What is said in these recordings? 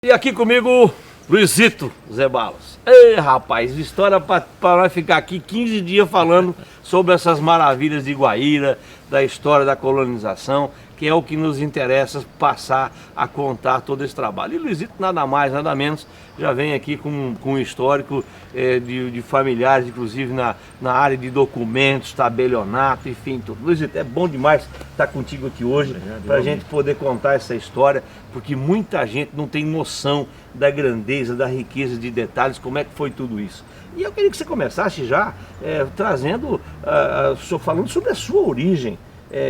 E aqui comigo, Luizito Zé Balas. Ei, rapaz, história para nós ficar aqui 15 dias falando sobre essas maravilhas de Guaíra, da história da colonização, que é o que nos interessa passar a contar todo esse trabalho. E Luizito, nada mais, nada menos, já vem aqui com um histórico de familiares, inclusive na área de documentos, tabelionato, enfim, tudo. Luizito, é bom demais estar contigo aqui hoje, para a gente poder contar essa história, porque muita gente não tem noção da grandeza, da riqueza de detalhes, como é que foi tudo isso. E eu queria que você começasse já trazendo, falando sobre a sua origem,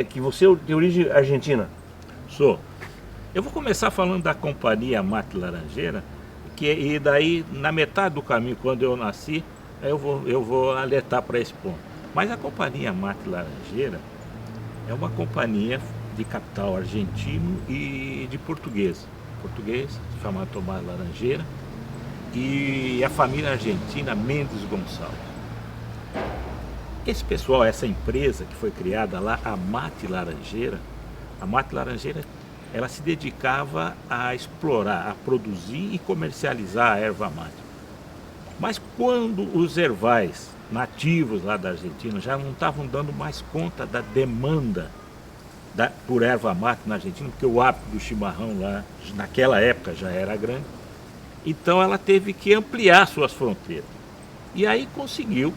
que você tem origem argentina. Sou. Eu vou começar falando da Companhia Mate Laranjeira, e daí, na metade do caminho, quando eu nasci, eu vou alertar para esse ponto. Mas a Companhia Mate Laranjeira é uma companhia de capital argentino e de português, chamado Tomás Laranjeira, e a família argentina Mendes Gonçalves. Esse pessoal, essa empresa que foi criada lá, a Mate Laranjeira, ela se dedicava a explorar, a produzir e comercializar a erva mate. Mas quando os ervais nativos lá da Argentina já não estavam dando mais conta da demanda por erva mate na Argentina, porque o hábito do chimarrão lá, naquela época, já era grande, então ela teve que ampliar suas fronteiras. E aí conseguiu,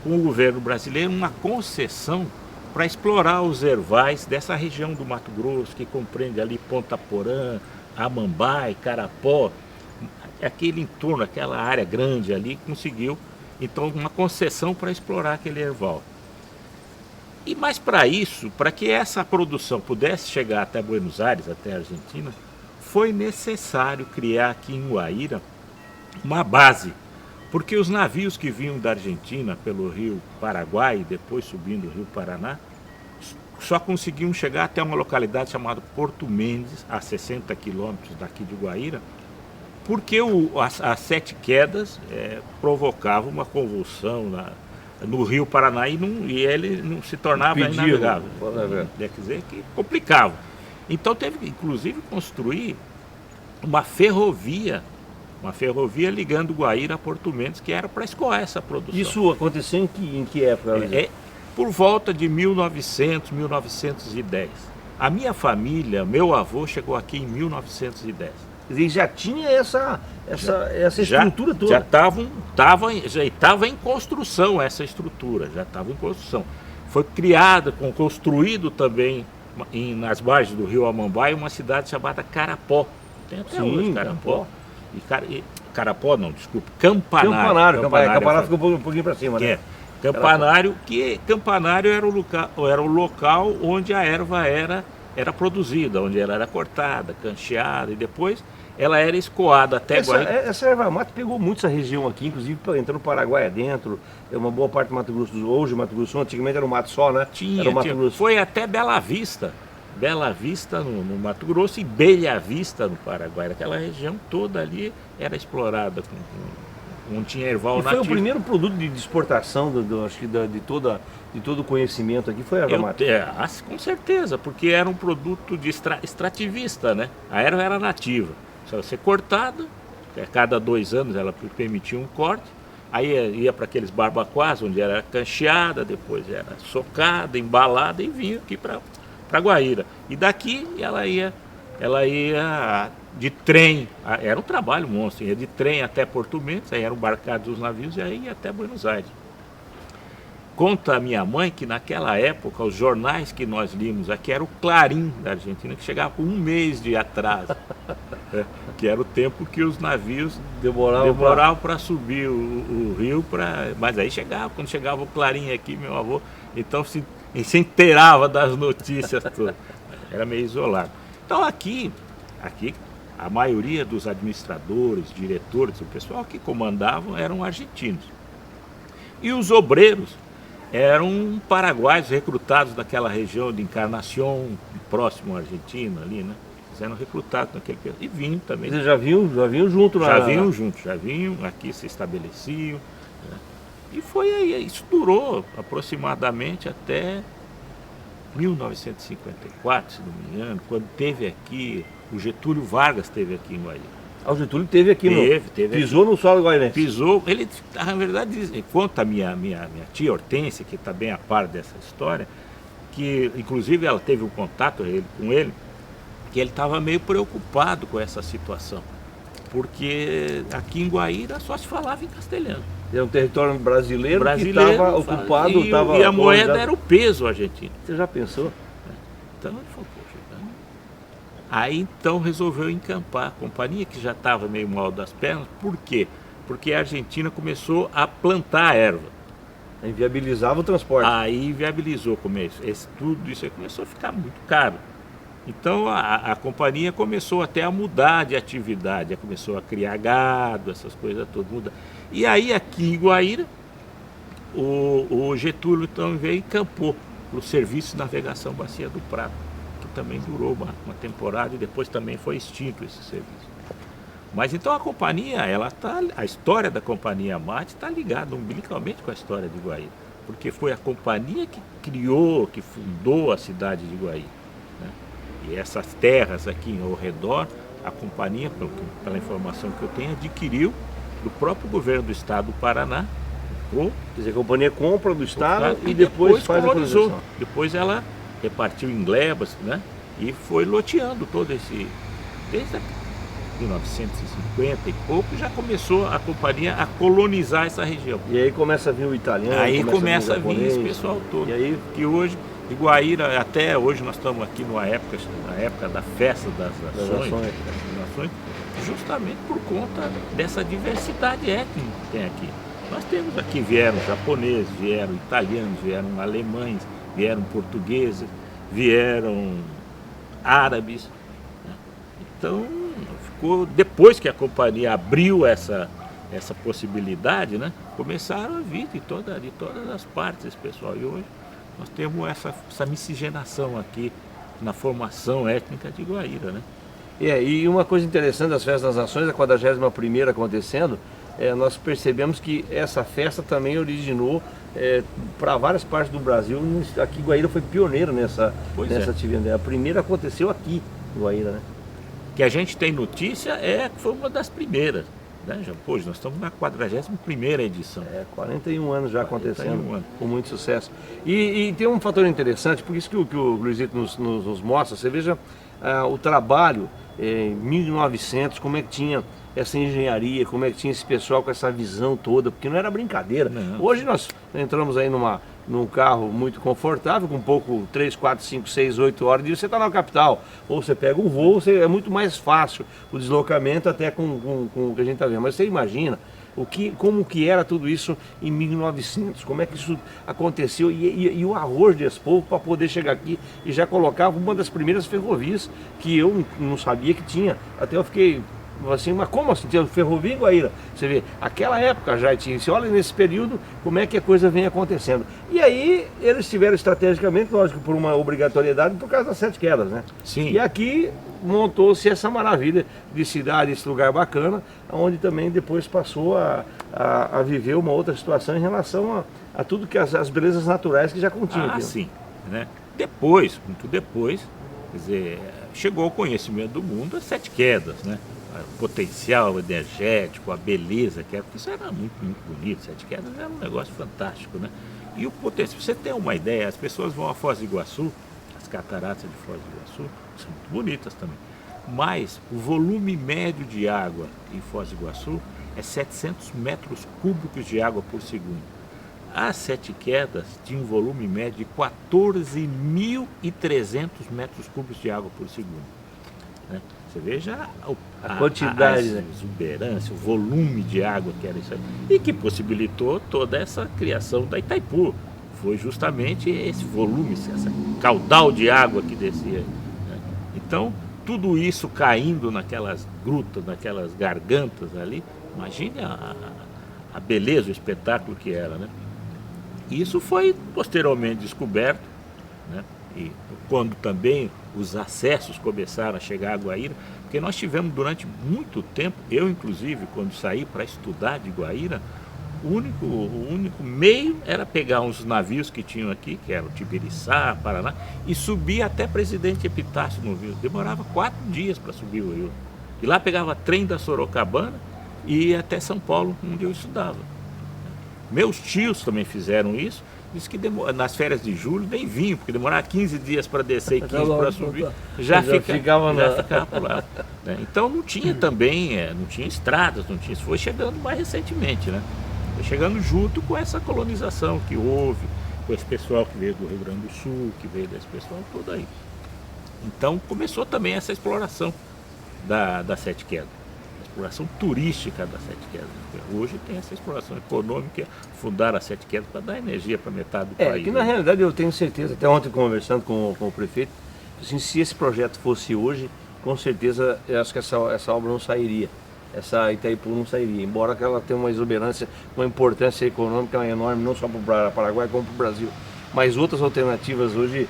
com o governo brasileiro, uma concessão para explorar os ervais dessa região do Mato Grosso, que compreende ali Ponta Porã, Amambai, Carapó, aquele entorno, aquela área grande ali, conseguiu então uma concessão para explorar aquele erval. E mais para isso, para que essa produção pudesse chegar até Buenos Aires, até a Argentina, foi necessário criar aqui em Guaíra uma base, porque os navios que vinham da Argentina pelo rio Paraguai e depois subindo o rio Paraná, só conseguiam chegar até uma localidade chamada Porto Mendes, a 60 quilômetros daqui de Guaíra, porque as sete quedas provocavam uma convulsão no rio Paraná e ele não se tornava inavegável. Quer dizer que complicava. Então teve que, inclusive, construir uma ferrovia ligando Guaíra a Porto Mendes, que era para escoar essa produção. Isso aconteceu em que época? Por volta de 1900, 1910. A minha família, meu avô chegou aqui em 1910. E já tinha essa estrutura toda? Já estava em construção essa estrutura, já estava em construção. Foi criada, construído também nas margens do rio Amambai, uma cidade chamada Carapó. Tem até hoje Carapó. Campanário. Campanário ficou um pouquinho para cima, né? Campanário era o local onde a erva era produzida, onde ela era cortada, cancheada e depois ela era escoada até Guaíra. Essa erva mate pegou muito essa região aqui, inclusive entrando no Paraguai adentro, uma boa parte do Mato Grosso do Sul, hoje o Mato Grosso do Sul, antigamente era um mato só, né? Foi até Bela Vista no Mato Grosso e Belha Vista no Paraguai. Aquela região toda ali era explorada, não tinha erval nativo. Foi o primeiro produto de exportação acho que de todo o conhecimento aqui, foi a erva mate? Com certeza, porque era um produto de extrativista, né? A erva era nativa, só ser cortada, a cada 2 anos ela permitia um corte, aí ia para aqueles barbacoás, onde era cancheada, depois era socada, embalada e vinha aqui para Guaíra. E daqui ela ia de trem, era um trabalho monstro, ia de trem até Porto Mendes, aí eram embarcados os navios e aí ia até Buenos Aires. Conta a minha mãe que naquela época os jornais que nós líamos aqui era o Clarim da Argentina, que chegava com 1 mês de atraso, que era o tempo que os navios demoravam para subir o rio, mas aí quando chegava o Clarim aqui, meu avô, então se inteirava das notícias todas, era meio isolado. Então aqui a maioria dos administradores, diretores, o pessoal que comandavam eram argentinos. E os obreiros eram paraguaios recrutados daquela região de Encarnação, próximo à Argentina ali, né? Eles eram recrutados naquele período. E vinham também. Eles já vinham junto lá? Já vinham, aqui se estabeleciam. Né? E foi aí, isso durou aproximadamente até 1954, se não me engano, quando teve aqui, o Getúlio Vargas esteve aqui em Guaíra. O Getúlio teve aqui Teve pisou no solo guairense. Pisou, ele, na verdade, conta a minha tia Hortência, que está bem a par dessa história, que inclusive ela teve um contato com ele, que ele estava meio preocupado com essa situação, porque aqui em Guaíra só se falava em castelhano. É um território brasileiro que estava ocupado. E a moeda era o peso argentino. Você já pensou? Então ele falou, poxa, aí então resolveu encampar a companhia, que já estava meio mal das pernas. Por quê? Porque a Argentina começou a plantar a erva. Inviabilizava o transporte. Aí inviabilizou tudo isso aí começou a ficar muito caro. Então a companhia começou até a mudar de atividade, começou a criar gado, essas coisas todas mudam. E aí aqui em Guaíra, o Getúlio então veio e encampou para o Serviço de Navegação Bacia do Prata, que também durou uma temporada e depois também foi extinto esse serviço. Mas então a companhia, a história da Companhia Mate está ligada umbilicalmente com a história de Guaíra, porque foi a companhia que criou, que fundou a cidade de Guaíra, né? E essas terras aqui ao redor, a companhia, pela informação que eu tenho, adquiriu do próprio governo do estado do Paraná. Quer dizer, a companhia compra do estado e depois faz colonizou. a colonização. Depois ela repartiu em glebas, né? E foi loteando todo esse... Desde 1950 e pouco já começou a companhia a colonizar essa região. E aí começa a vir o italiano. Aí começa a vir esse pessoal todo. E aí... Que hoje, em Guaíra, até hoje nós estamos aqui na época da festa das nações, justamente por conta dessa diversidade étnica que tem aqui. Nós temos aqui, vieram japoneses, vieram italianos, vieram alemães, vieram portugueses, vieram árabes, né? Então, depois que a companhia abriu essa possibilidade, né, começaram a vir de todas as partes esse pessoal. E hoje nós temos essa miscigenação aqui na formação étnica de Guaíra, né? E uma coisa interessante das Festas das Nações, a 41ª acontecendo, nós percebemos que essa festa também originou para várias partes do Brasil. Aqui Guaíra foi pioneiro nessa atividade. A primeira aconteceu aqui em Guaíra, né? Que a gente tem notícia que foi uma das primeiras, né? Hoje nós estamos na 41ª edição. 41 anos já acontecendo, com muito sucesso. E tem um fator interessante, por isso que o Luizito nos mostra. Você veja o trabalho em 1900, como é que tinha essa engenharia, como é que tinha esse pessoal com essa visão toda, porque não era brincadeira. Não. Hoje nós entramos aí num carro muito confortável, com pouco 3, 4, 5, 6, 8 horas, e você está na capital. Ou você pega um voo, é muito mais fácil o deslocamento até com o que a gente está vendo. Mas você imagina como que era tudo isso em 1900, como é que isso aconteceu e o arroz desse povo para poder chegar aqui e já colocava uma das primeiras ferrovias que eu não sabia que tinha. Até eu fiquei assim, mas como assim? Tinha ferrovia em Guaíra? Você vê, aquela época já tinha. Você olha nesse período como é que a coisa vem acontecendo. E aí eles tiveram estrategicamente, lógico, por uma obrigatoriedade, por causa das 7 quedas, né? Sim. E aqui montou-se essa maravilha de cidade, esse lugar bacana, onde também depois passou a viver uma outra situação em relação a tudo que as belezas naturais que já continham aqui. Sim, né? Depois, muito depois, quer dizer, chegou ao conhecimento do mundo as 7 quedas, né? O potencial energético, a beleza que era, isso era muito, muito bonito. 7 quedas era um negócio fantástico, né? E o potencial, você tem uma ideia, as pessoas vão a Foz do Iguaçu, as cataratas de Foz do Iguaçu, são muito bonitas também, mas o volume médio de água em Foz do Iguaçu é 700 metros cúbicos de água por segundo. As 7 quedas tinham um volume médio de 14.300 metros cúbicos de água por segundo, né? Você veja a quantidade, a exuberância, o volume de água que era isso aí, e que possibilitou toda essa criação da Itaipu. Foi justamente esse volume, essa caudal de água que descia, né? Então, tudo isso caindo naquelas grutas, naquelas gargantas ali, imagine a beleza, o espetáculo que era, né? Isso foi posteriormente descoberto, né? E quando também os acessos começaram a chegar a Guaíra, porque nós tivemos durante muito tempo, eu inclusive, quando saí para estudar de Guaíra, o único meio era pegar uns navios que tinham aqui, que eram Tibiriçá, Paraná, e subir até Presidente Epitácio no rio. Demorava 4 dias para subir o rio. E lá pegava trem da Sorocabana e ia até São Paulo, onde eu estudava. Meus tios também fizeram isso. Disse que nas férias de julho nem vinham, porque demorava 15 dias para descer e 15 para subir, já ficava por lá. Né? Então não tinha também, não tinha estradas, não tinha, isso foi chegando mais recentemente, né? Foi chegando junto com essa colonização que houve, com esse pessoal que veio do Rio Grande do Sul, que veio desse pessoal todo aí. Então começou também essa exploração da Sete Quedas. Exploração turística da Sete Quedas. Hoje tem essa exploração econômica, fundaram a Sete Quedas para dar energia para metade do país. Que na realidade eu tenho certeza, até ontem conversando com o prefeito, assim, se esse projeto fosse hoje, com certeza eu acho que essa obra não sairia, essa Itaipu não sairia, embora que ela tenha uma exuberância, uma importância econômica enorme, não só para o Paraguai como para o Brasil. Mas outras alternativas hoje,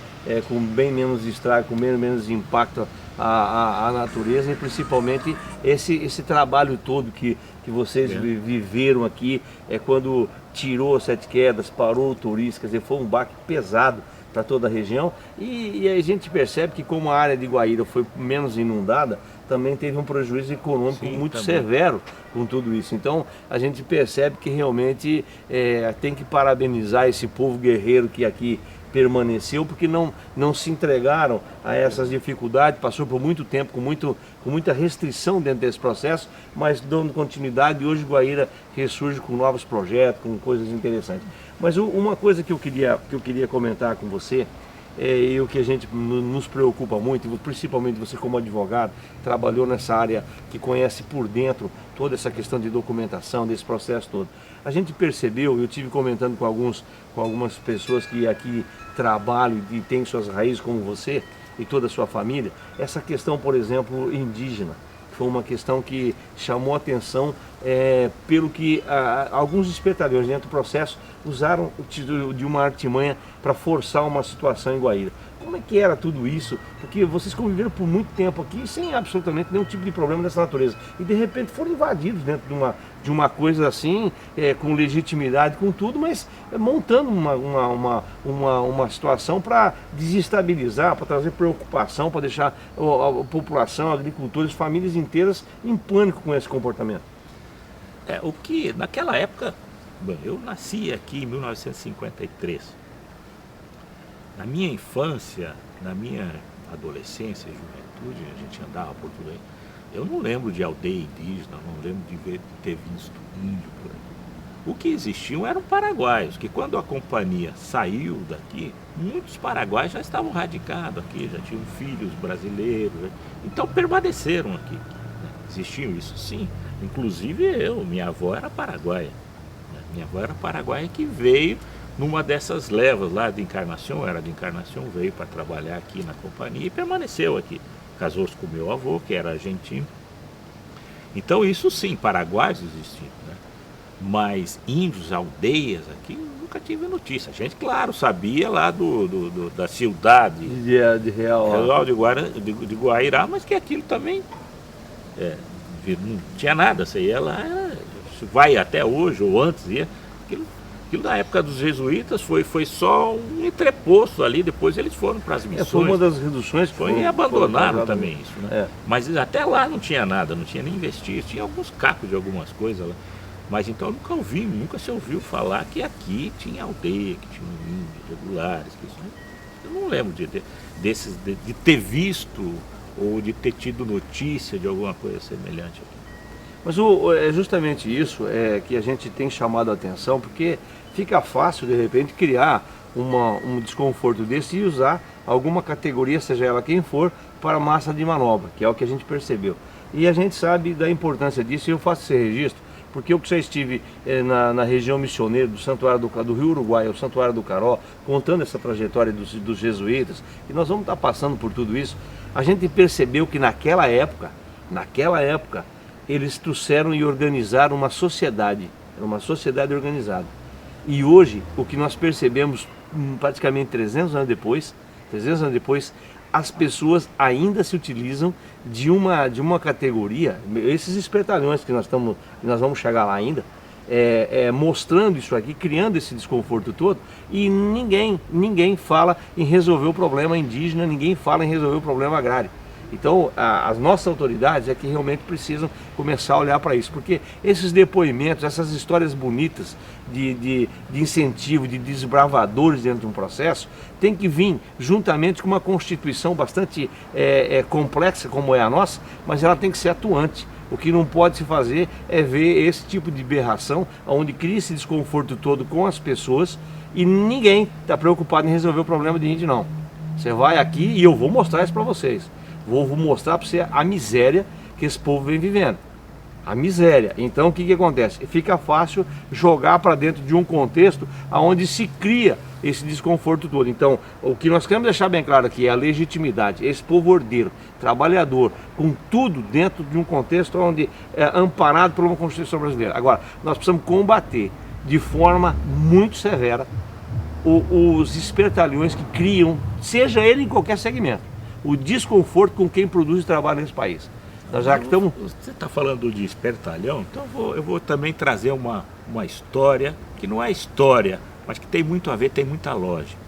com bem menos estrago, com bem menos impacto à natureza, e principalmente esse trabalho todo que vocês viveram aqui, quando tirou as Sete Quedas, parou o turista, quer dizer, foi um baque pesado para toda a região, e a gente percebe que como a área de Guaíra foi menos inundada, também teve um prejuízo econômico muito severo com tudo isso. Então a gente percebe que realmente tem que parabenizar esse povo guerreiro que aqui permaneceu, porque não se entregaram a essas dificuldades, passou por muito tempo com muita restrição dentro desse processo, mas dando continuidade, e hoje Guaíra ressurge com novos projetos, com coisas interessantes. Mas uma coisa que eu queria comentar com você, e o que a gente nos preocupa muito, principalmente você como advogado, trabalhou nessa área que conhece por dentro toda essa questão de documentação, desse processo todo. A gente percebeu, eu tive comentando com algumas pessoas que aqui trabalham e têm suas raízes como você e toda a sua família, essa questão, por exemplo, indígena. Foi uma questão que chamou a atenção pelo que alguns espertalhões dentro do processo usaram de uma artimanha para forçar uma situação em Guaíra. Como é que era tudo isso? Porque vocês conviveram por muito tempo aqui sem absolutamente nenhum tipo de problema dessa natureza. E de repente foram invadidos dentro de uma coisa assim, com legitimidade, com tudo, mas montando uma situação para desestabilizar, para trazer preocupação, para deixar a população, agricultores, famílias inteiras em pânico com esse comportamento. O que naquela época, eu nasci aqui em 1953. Na minha infância, na minha adolescência e juventude, a gente andava por tudo aí. Eu não lembro de aldeia indígena, não lembro de ter visto índio por aí. O que existiam eram paraguaios, que quando a companhia saiu daqui, muitos paraguaios já estavam radicados aqui, já tinham filhos brasileiros, então permaneceram aqui. Existiam isso sim, inclusive minha avó era paraguaia. Minha avó era paraguaia que veio numa dessas levas lá de Encarnação, era de Encarnação, veio para trabalhar aqui na companhia e permaneceu aqui. Casou-se com meu avô, que era argentino. Então isso sim, paraguaios existiam, né? Mas índios, aldeias aqui, nunca tive notícia. A gente, claro, sabia lá da cidade de Real de Guairá, mas que aquilo também não tinha nada. Você ia lá, vai até hoje, ou antes ia, aquilo na época dos jesuítas foi só um entreposto ali, depois eles foram para as missões. Foi uma das reduções que e abandonaram também isso, né? Mas até lá não tinha nada, não tinha nem vestígios, tinha alguns cacos de algumas coisas lá. Mas então nunca se ouviu falar que aqui tinha aldeia, que tinha índios regulares, que isso, eu não lembro de ter visto ou de ter tido notícia de alguma coisa semelhante aqui. Mas é justamente isso que a gente tem chamado a atenção, porque fica fácil, de repente, criar um desconforto desse e usar alguma categoria, seja ela quem for, para massa de manobra, que é o que a gente percebeu. E a gente sabe da importância disso, e eu faço esse registro, porque eu que já estive na região missioneira do Santuário do Rio Uruguai, o Santuário do Caró, contando essa trajetória dos jesuítas, e nós vamos estar passando por tudo isso, a gente percebeu que naquela época, eles trouxeram e organizaram uma sociedade, era uma sociedade organizada. E hoje, o que nós percebemos, praticamente 300 anos depois, as pessoas ainda se utilizam de uma categoria, esses espertalhões que nós vamos chegar lá ainda, mostrando isso aqui, criando esse desconforto todo, e ninguém fala em resolver o problema indígena, ninguém fala em resolver o problema agrário. Então, as nossas autoridades é que realmente precisam começar a olhar para isso, porque esses depoimentos, essas histórias bonitas de incentivo, de desbravadores dentro de um processo, tem que vir juntamente com uma Constituição bastante complexa, como é a nossa, mas ela tem que ser atuante. O que não pode se fazer é ver esse tipo de berração, onde cria esse desconforto todo com as pessoas e ninguém está preocupado em resolver o problema de índio, não. Você vai aqui e eu vou mostrar isso para vocês. Vou mostrar para você a miséria que esse povo vem vivendo. A miséria. Então o que acontece? Fica fácil jogar para dentro de um contexto onde se cria esse desconforto todo. Então o que nós queremos deixar bem claro aqui é a legitimidade. Esse povo ordeiro, trabalhador, com tudo dentro de um contexto onde é amparado por uma Constituição brasileira. Agora, nós precisamos combater de forma muito severa os espertalhões que criam, seja ele em qualquer segmento, o desconforto com quem produz e trabalha nesse país. Nós já que estamos... Você está falando de espertalhão, então eu vou também trazer uma história, que não é história, mas que tem muito a ver, tem muita lógica.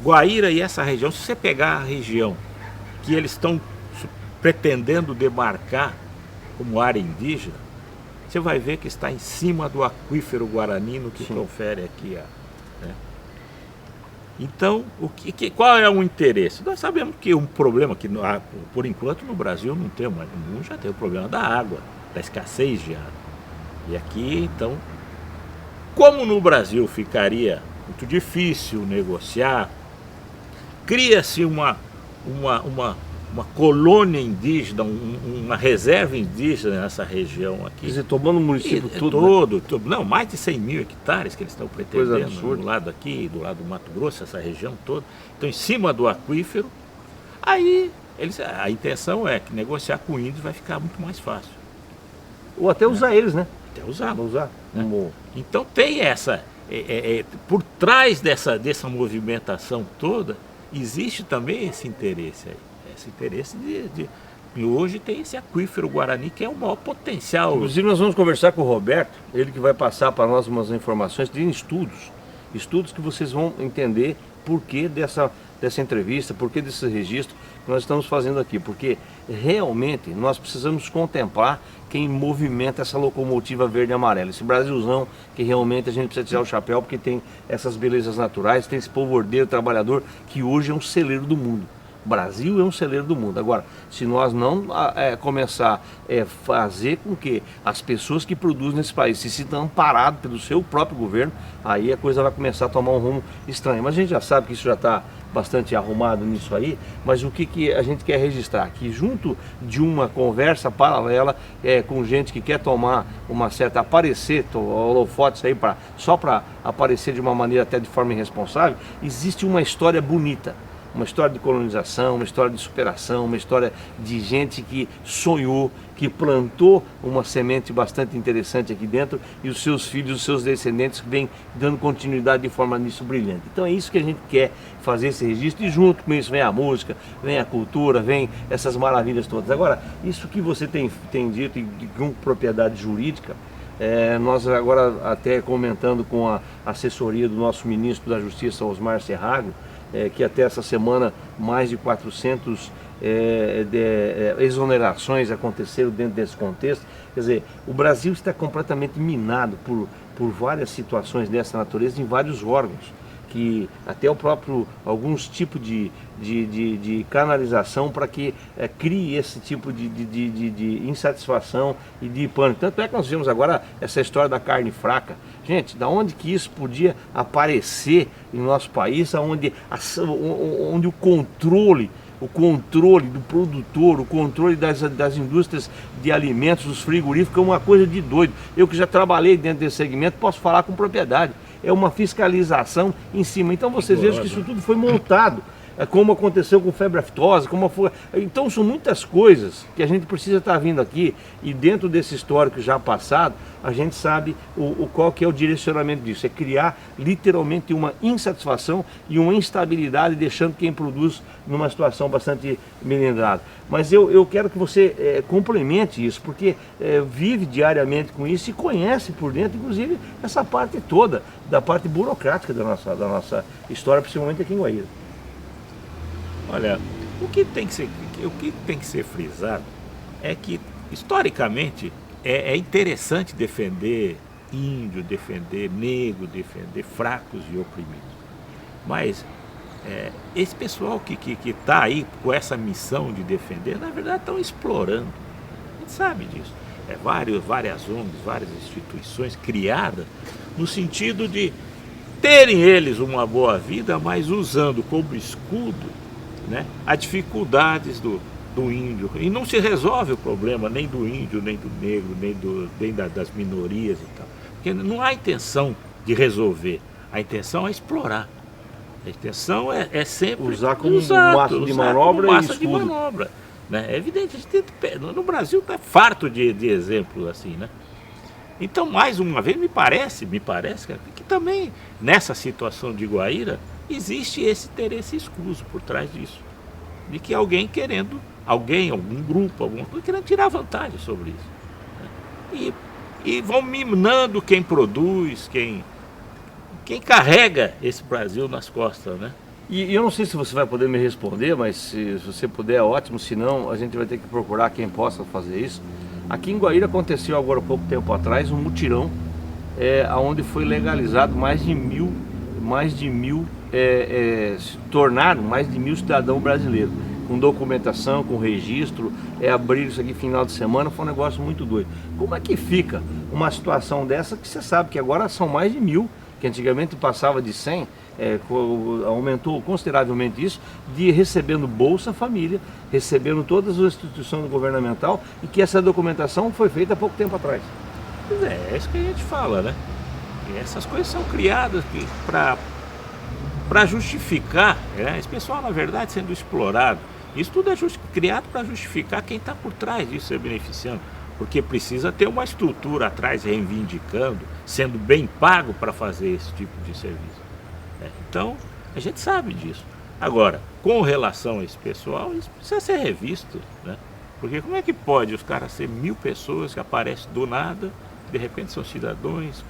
Guaíra e essa região, se você pegar a região que eles estão pretendendo demarcar como área indígena, você vai ver que está em cima do aquífero guaranino que confere aqui né? Então, qual é o interesse? Nós sabemos que um problema que, por enquanto, no Brasil não tem, mas no mundo já tem o problema da água, da escassez de água. E aqui, então, como no Brasil ficaria muito difícil negociar, cria-se uma colônia indígena, uma reserva indígena nessa região aqui. Quer dizer, tomando o município todo? Todo, não, mais de 100 mil hectares que eles estão pretendendo, do lado aqui, do lado do Mato Grosso, essa região toda. Então, em cima do aquífero, aí a intenção é que negociar com índios vai ficar muito mais fácil. Ou até usar eles, né? Até usar. Né? Então tem por trás dessa movimentação toda, existe também esse interesse aí. Esse interesse e hoje tem esse aquífero Guarani, que é o maior potencial. Inclusive nós vamos conversar com o Roberto, ele que vai passar para nós umas informações de estudos que vocês vão entender por que dessa entrevista, por que desse registro que nós estamos fazendo aqui, porque realmente nós precisamos contemplar quem movimenta essa locomotiva verde e amarela, esse Brasilzão que realmente a gente precisa tirar o chapéu, porque tem essas belezas naturais, tem esse povo ordeiro, trabalhador, que hoje é um celeiro do mundo. O Brasil é um celeiro do mundo. Agora, se nós não começar a fazer com que as pessoas que produzem nesse país se sintam amparadas pelo seu próprio governo, aí a coisa vai começar a tomar um rumo estranho. Mas a gente já sabe que isso já está bastante arrumado nisso aí, mas o que a gente quer registrar? Que junto de uma conversa paralela com gente que quer tomar uma certa, aparecer, holofotes aí só para aparecer de uma maneira até de forma irresponsável, existe uma história bonita. Uma história de colonização, uma história de superação, uma história de gente que sonhou, que plantou uma semente bastante interessante aqui dentro e os seus filhos, os seus descendentes vêm dando continuidade de forma nisso brilhante. Então é isso que a gente quer fazer esse registro e junto com isso vem a música, vem a cultura, vem essas maravilhas todas. Agora, isso que você tem dito e com propriedade jurídica, nós agora até comentando com a assessoria do nosso ministro da Justiça, Osmar Serraglio, que até essa semana mais de 400 exonerações aconteceram dentro desse contexto. Quer dizer, o Brasil está completamente minado por várias situações dessa natureza em vários órgãos, que até alguns tipos de canalização para que crie esse tipo de insatisfação e de pânico. Tanto é que nós vimos agora essa história da carne fraca. Gente, da onde que isso podia aparecer em nosso país, onde o controle do produtor, o controle das indústrias de alimentos, dos frigoríficos, é uma coisa de doido. Eu que já trabalhei dentro desse segmento, posso falar com propriedade. É uma fiscalização em cima. Então vocês vejam que isso tudo foi montado, como aconteceu com febre aftosa, como foi. Então são muitas coisas que a gente precisa estar vindo aqui e dentro desse histórico já passado, a gente sabe qual que é o direcionamento disso. É criar literalmente uma insatisfação e uma instabilidade, deixando quem produz numa situação bastante melindrada. Mas eu quero que você complemente isso, porque vive diariamente com isso e conhece por dentro, inclusive, essa parte toda, da parte burocrática da nossa história, principalmente aqui em Guaíra. Olha, o que tem que ser, o que tem que ser frisado é que, historicamente, é interessante defender índio, defender negro, defender fracos e oprimidos. Mas esse pessoal que está aí com essa missão de defender, na verdade estão explorando. A gente sabe disso. Várias ONGs, várias instituições criadas no sentido de terem eles uma boa vida, mas usando como escudo, né, as dificuldades do índio. E não se resolve o problema nem do índio, nem do negro, nem das minorias e tal. Porque não há intenção de resolver, a intenção é explorar. A intenção é sempre usar como massa de manobra e escudo. De manobra, né? É evidente, a gente no Brasil está farto de exemplos assim, né? Então, mais uma vez, me parece que também nessa situação de Iguaíra existe esse interesse escuso por trás disso. De que alguém, algum grupo, alguma coisa, querendo tirar vantagem sobre isso, né? E vão minando quem produz, quem carrega esse Brasil nas costas, né? E eu não sei se você vai poder me responder, mas se você puder, é ótimo. Se não, a gente vai ter que procurar quem possa fazer isso. Aqui em Iguaíra aconteceu agora há pouco tempo atrás um mutirão, onde foi legalizado mais de mil se tornaram mais de 1000 cidadãos brasileiros, com documentação, com registro, abrir isso aqui final de semana, foi um negócio muito doido. Como é que fica uma situação dessa, que você sabe que agora são mais de 1000, que antigamente passava de 100, aumentou consideravelmente isso, de recebendo Bolsa Família, recebendo todas as instituições governamental, e que essa documentação foi feita há pouco tempo atrás. Pois é isso que a gente fala, né? E essas coisas são criadas para justificar, né? Esse pessoal, na verdade, sendo explorado. Isso tudo é criado para justificar quem está por trás disso se beneficiando. Porque precisa ter uma estrutura atrás reivindicando, sendo bem pago para fazer esse tipo de serviço. Então, a gente sabe disso. Agora, com relação a esse pessoal, isso precisa ser revisto, né? Porque como é que pode os caras ser 1000 pessoas que aparecem do nada, de repente são cidadãos,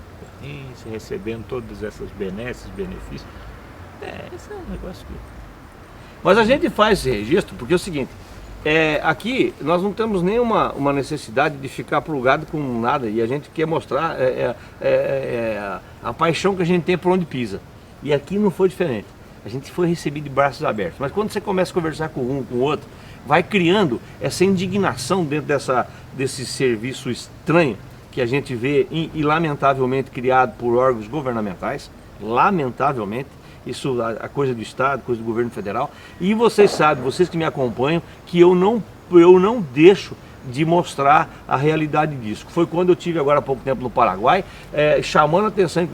recebendo todas essas benesses, benefícios? Esse é um negócio que... Mas a gente faz esse registro porque é o seguinte, aqui nós não temos nenhuma necessidade de ficar plugado com nada, e a gente quer mostrar a paixão que a gente tem por onde pisa. E aqui não foi diferente. A gente foi recebido de braços abertos. Mas quando você começa a conversar com um, com o outro, vai criando essa indignação dentro desse serviço estranho que a gente vê e lamentavelmente criado por órgãos governamentais, lamentavelmente. Isso a coisa do Estado, coisa do governo federal. E vocês sabem, vocês que me acompanham, que eu não deixo de mostrar a realidade disso. Foi quando eu tive agora há pouco tempo no Paraguai, chamando a atenção de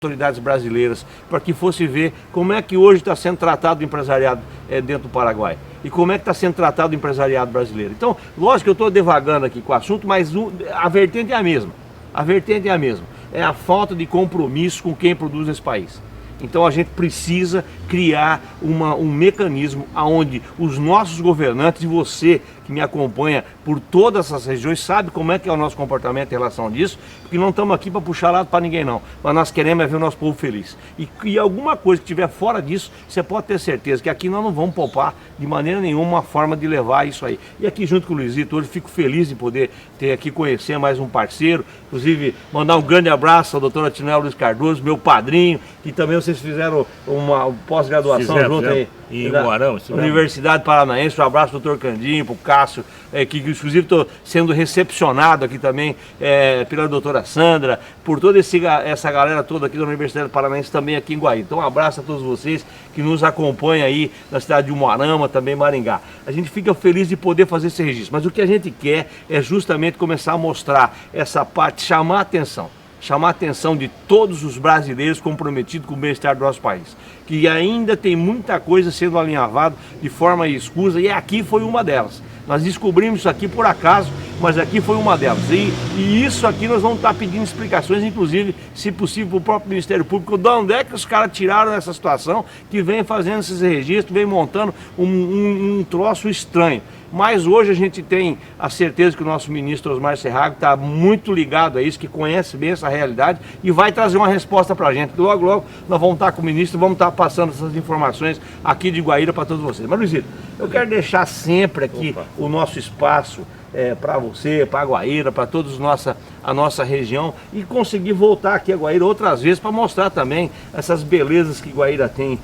autoridades brasileiras para que fosse ver como é que hoje está sendo tratado o empresariado dentro do Paraguai e como é que está sendo tratado o empresariado brasileiro. Então, lógico que eu estou devagando aqui com o assunto, mas a vertente é a mesma. A vertente é a mesma. É a falta de compromisso com quem produz esse país. Então a gente precisa criar um mecanismo onde os nossos governantes, e você que me acompanha por todas essas regiões, sabe como é que é o nosso comportamento em relação disso, porque não estamos aqui para puxar lado para ninguém não, mas nós queremos ver o nosso povo feliz. E alguma coisa que estiver fora disso, você pode ter certeza que aqui nós não vamos poupar de maneira nenhuma uma forma de levar isso aí. E aqui junto com o Luizito, hoje fico feliz de poder ter aqui, conhecer mais um parceiro, inclusive mandar um grande abraço ao doutor Atinel Luiz Cardoso, meu padrinho, que também vocês fizeram uma pós-graduação junto aí. Em Moarão, Universidade Paranaense. Um abraço pro doutor Candinho, pro Cássio, que inclusive estou sendo recepcionado aqui também pela doutora Sandra, por toda essa galera toda aqui da Universidade Paranaense, também aqui em Guaíra. Então um abraço a todos vocês que nos acompanham aí na cidade de Umuarama, também Maringá. A gente fica feliz de poder fazer esse registro, mas o que a gente quer é justamente começar a mostrar essa parte, chamar a atenção de todos os brasileiros comprometidos com o bem-estar do nosso país, que ainda tem muita coisa sendo alinhavada de forma escusa, e aqui foi uma delas. Nós descobrimos isso aqui por acaso, mas aqui foi uma delas. E isso aqui nós vamos estar pedindo explicações, inclusive, se possível, para o próprio Ministério Público, de onde é que os caras tiraram essa situação, que vem fazendo esses registros, vem montando um troço estranho. mas hoje a gente tem a certeza que o nosso ministro Osmar Serrago está muito ligado a isso, que conhece bem essa realidade e vai trazer uma resposta para a gente. Logo, logo nós vamos estar com o ministro, vamos estar passando essas informações aqui de Guaíra para todos vocês. Mas, Luizito, eu quero deixar sempre aqui o nosso espaço para você, para Guaíra, para todos a nossa região e conseguir voltar aqui a Guaíra outras vezes para mostrar também essas belezas que Guaíra tem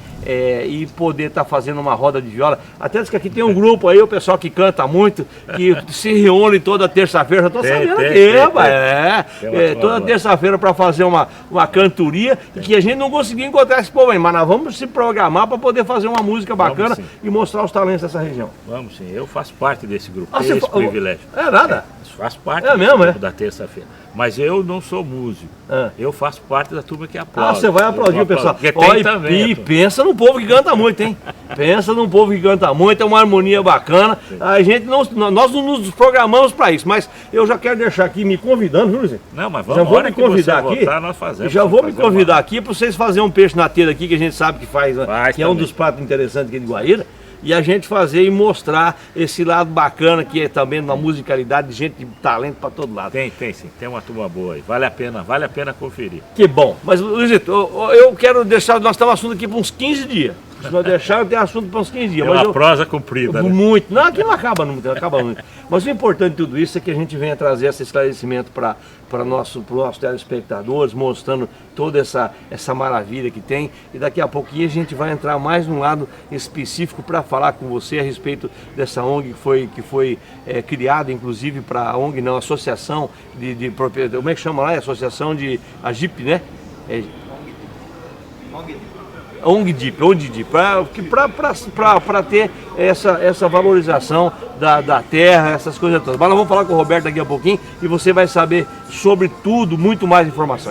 e poder estar fazendo uma roda de viola. Até diz que aqui tem um grupo aí, o pessoal que canta muito, que se reúne toda terça-feira, já estou sabendo aqui, rapaz. Toda terça-feira para fazer uma cantoria e que a gente não conseguiu encontrar esse povo aí, mas nós vamos se programar para poder fazer uma música bacana e mostrar os talentos dessa região. Vamos sim, eu faço parte desse grupo, tenho esse privilégio. É nada? Faço parte mesmo, grupo da terça-feira. Mas eu não sou músico. Eu faço parte da turma que aplaude. Você vai aplaudir o pessoal. Porque tem também. E pensa num povo que canta muito, hein? Pensa num povo que canta muito, é uma harmonia bacana. A gente nós não nos programamos para isso, mas eu já quero deixar aqui me convidando, viu, Luizinho? Não, mas vamos, já vou me convidar aqui. Voltar, nós fazemos, já vou me convidar aqui para vocês fazerem um peixe na telha aqui, que a gente sabe que faz que é um dos pratos interessantes aqui de Guaíra. E a gente fazer e mostrar esse lado bacana que é também uma musicalidade de gente de talento para todo lado. Tem sim, tem uma turma boa aí, vale a pena conferir. Que bom, mas Luizito, eu quero deixar, nós estamos assunto aqui por uns 15 dias. Se nós deixarmos, tem assunto para uns 15 dias. É uma prosa comprida, né? Muito, não, aqui não acaba muito. Mas o importante de tudo isso é que a gente venha trazer esse esclarecimento para os nossos telespectadores, mostrando toda essa maravilha que tem. E daqui a pouquinho a gente vai entrar mais num lado específico para falar com você a respeito dessa ONG que foi criada, inclusive para a ONG, não, Associação de Propriedade, como é que chama lá? Associação de AGIP, né? ONG-DIP, para ter essa valorização da terra, essas coisas todas. Mas nós vamos falar com o Roberto daqui a pouquinho e você vai saber sobre tudo, muito mais informações.